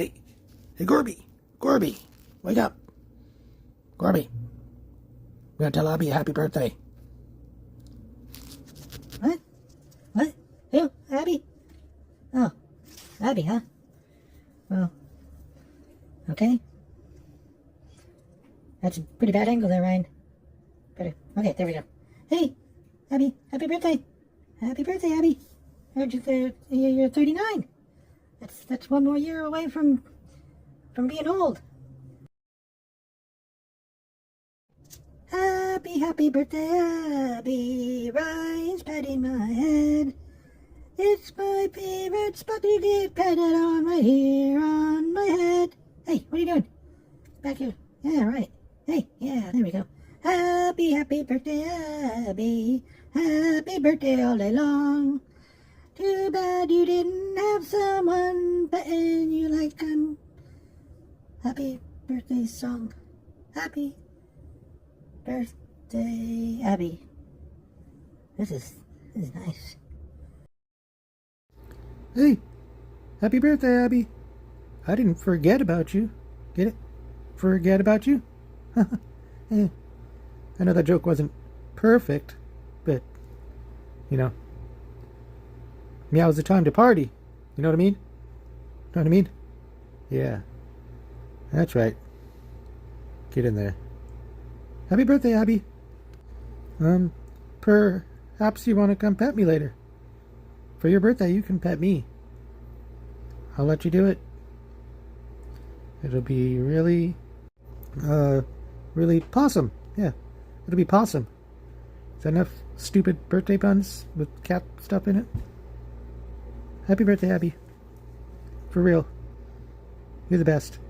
Hey, hey, Gorbie, Gorbie, wake up, Gorbie. We gotta tell Abby happy birthday. What? What? Who? Abby? Oh, Abby, huh? Well, okay. That's a pretty bad angle there, Ryan. Better. Okay, there we go. Hey, Abby, happy birthday. Happy birthday, Abby. I heard you're 39. That's one more year away from being old. Happy birthday, Abby. Ryan's patting my head. It's my favorite spot to get patted on right here on my head. Hey, what are you doing? Back here. Yeah, right. Hey, yeah, there we go. Happy birthday, Abby. Happy birthday all day long. Too bad you didn't have someone petting you like happy birthday song. Happy birthday, Abby. This is nice. Hey, happy birthday, Abby. I didn't forget about you. Get it? Forget about you? Eh, I know that joke wasn't perfect, but, you know, now's the time to party. You know what I mean? Know what I mean? Yeah, that's right. Get in there. Happy birthday, Abby. Perhaps you want to come pet me later. For your birthday, you can pet me. I'll let you do it. It'll be really possum. Yeah, it'll be possum. Is that enough stupid birthday puns with cat stuff in it? Happy birthday, Abby. For real. You're the best.